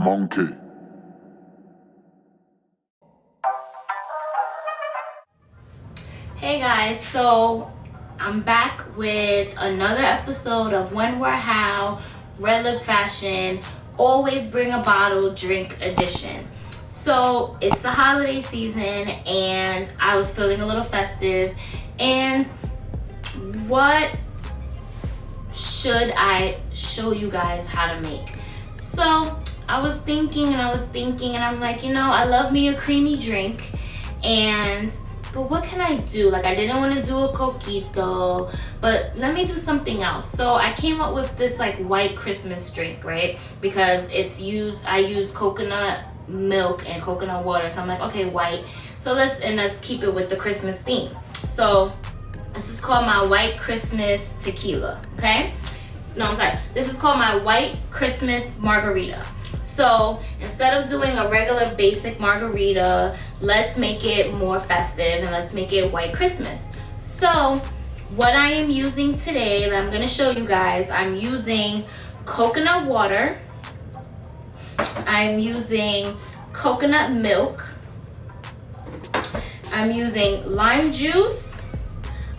Monkey. Hey guys, so I'm back with another episode of When We're How, Red Lip Fashion, Always Bring a Bottle Drink Edition. So it's the holiday season and I was feeling a little festive, and what should I show you guys how to make? So I was thinking and I'm like, I love me a creamy drink, but what can I do? Like, I didn't want to do a coquito, but let me do something else. So I came up with this like white Christmas drink, right? Because I use coconut milk and coconut water. So I'm like, okay, white. So let's keep it with the Christmas theme. So this is called my White Christmas Tequilla, okay? No, I'm sorry. This is called my White Christmas Margarita. So instead of doing a regular basic margarita, let's make it more festive and let's make it White Christmas. So what I am using today that I'm going to show you guys, I'm using coconut water. I'm using coconut milk. I'm using lime juice,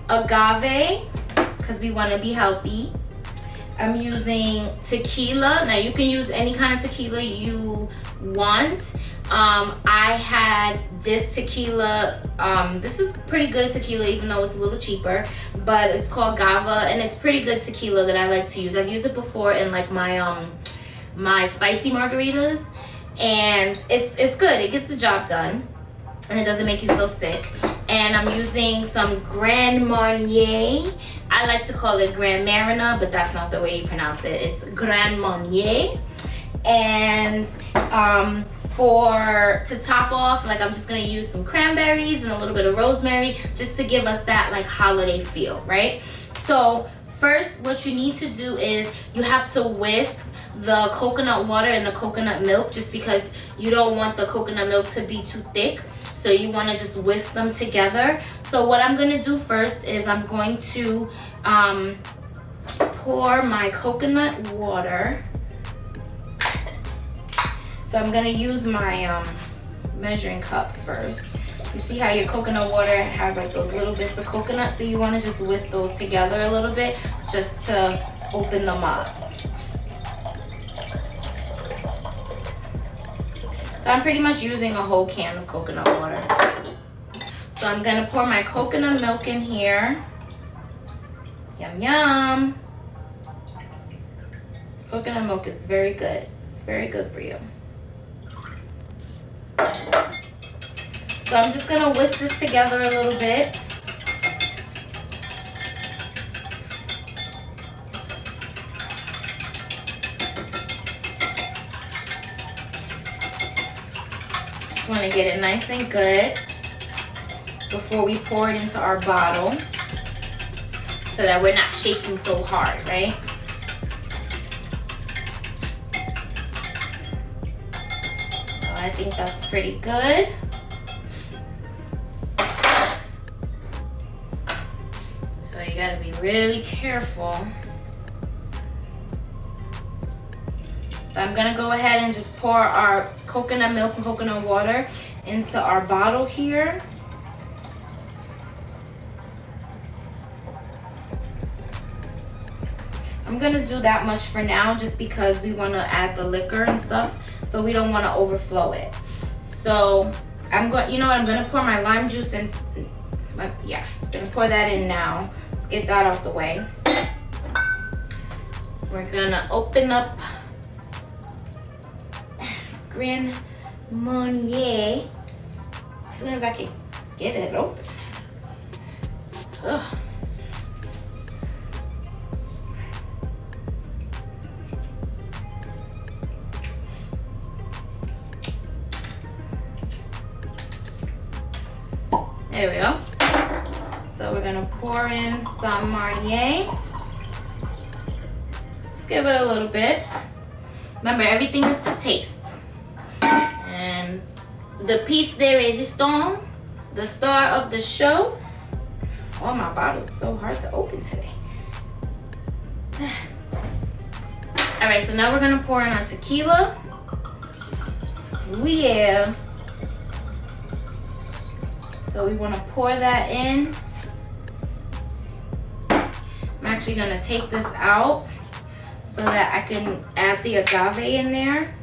agave, because we want to be healthy. I'm using tequila. Now you can use any kind of tequila you want. I had this tequila. This is pretty good tequila, even though it's a little cheaper, but it's called Gava, and it's pretty good tequila that I like to use. I've used it before in like my my spicy margaritas, and it's good. It gets the job done, and it doesn't make you feel sick. And I'm using some Grand Marnier. I like to call it Grand Marnier, but that's not the way you pronounce it. It's Grand Marnier. And to top off, like, I'm just gonna use some cranberries and a little bit of rosemary just to give us that like holiday feel, right? So first, what you need to do is you have to whisk the coconut water and the coconut milk, just because you don't want the coconut milk to be too thick. So you want to just whisk them together. So what I'm going to do first is I'm going to pour my coconut water. So I'm going to use my measuring cup first. You see how your coconut water has like those little bits of coconut? So you want to just whisk those together a little bit just to open them up. So I'm pretty much using a whole can of coconut water. So I'm gonna pour my coconut milk in here. Yum, yum. Coconut milk is very good. It's very good for you. So I'm just gonna whisk this together a little bit. Want to get it nice and good before we pour it into our bottle, so that we're not shaking so hard, right? So I think that's pretty good. So you got to be really careful. So I'm gonna go ahead and just pour our coconut milk and coconut water into our bottle here. I'm gonna do that much for now, just because we wanna add the liquor and stuff, so we don't wanna overflow it. So I'm gonna pour my lime juice in. Yeah, I'm gonna pour that in now. Let's get that out the way. We're gonna open up Grand Marnier as soon as I can get it open. Ugh. There we go. So we're gonna pour in some Marnier. Just give it a little bit. Remember, everything is to taste. And the piece de resistance, the star of the show. Oh, my bottle's so hard to open today. All right, so now we're gonna pour in our tequila. Oh yeah. So we want to pour that in. I'm actually going to take this out so that I can add the agave in there.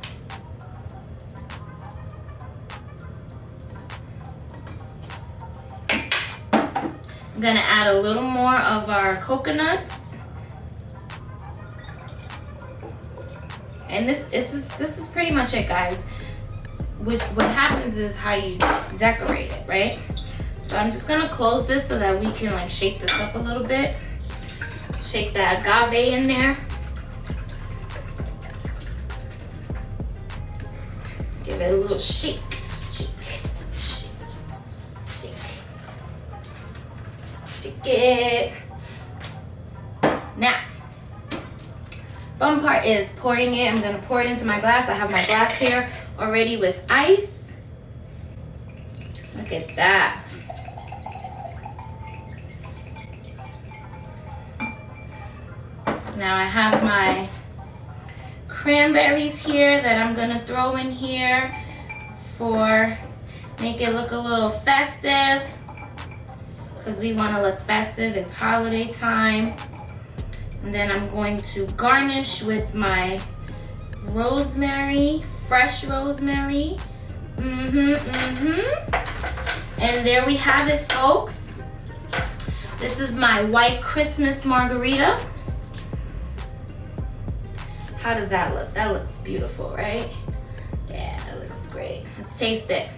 I'm going to add a little more of our coconuts. And this is pretty much it, guys. What happens is how you decorate it, right? So I'm just gonna close this so that we can like shake this up a little bit. Shake that agave in there. Give it a little shake, shake, shake, shake. Shake it. Now, fun part is pouring it. I'm gonna pour it into my glass. I have my glass here already with ice. Look at that. Now I have my cranberries here that I'm gonna throw in here for make it look a little festive, because we want to look festive. It's holiday time. And then I'm going to garnish with my rosemary, fresh rosemary. And there we have it, folks. This is my White Christmas Margarita. How does that look? That looks beautiful, right? Yeah, that looks great. Let's taste it.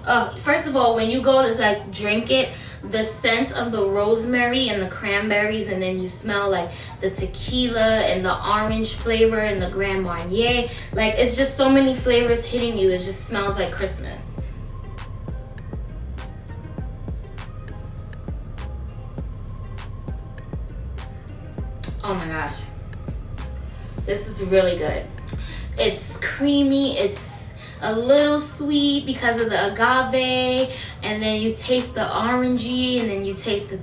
Oh, first of all, when you go to like drink it, the scent of the rosemary and the cranberries, and then you smell like the tequila and the orange flavor and the Grand Marnier. Like, it's just so many flavors hitting you. It just smells like Christmas. Oh my gosh. This is really good. It's creamy, it's a little sweet because of the agave, and then you taste the orangey, and then you taste the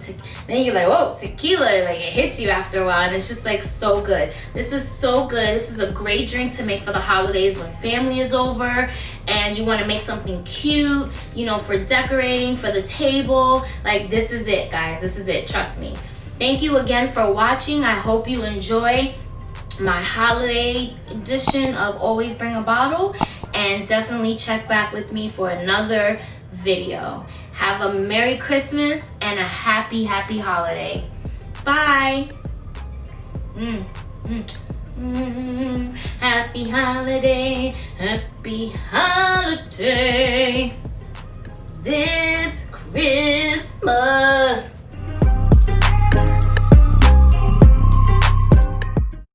then you're like, whoa, tequila, like it hits you after a while, and it's just like so good. This is so good. This is a great drink to make for the holidays when family is over and you want to make something cute, you know, for decorating, for the table. Like, this is it, guys. This is it, trust me. Thank you again for watching. I hope you enjoy my holiday edition of Always Bring a Bottle, and definitely check back with me for another video. Have a Merry Christmas and a happy holiday. Bye. Happy holiday, happy holiday this Christmas.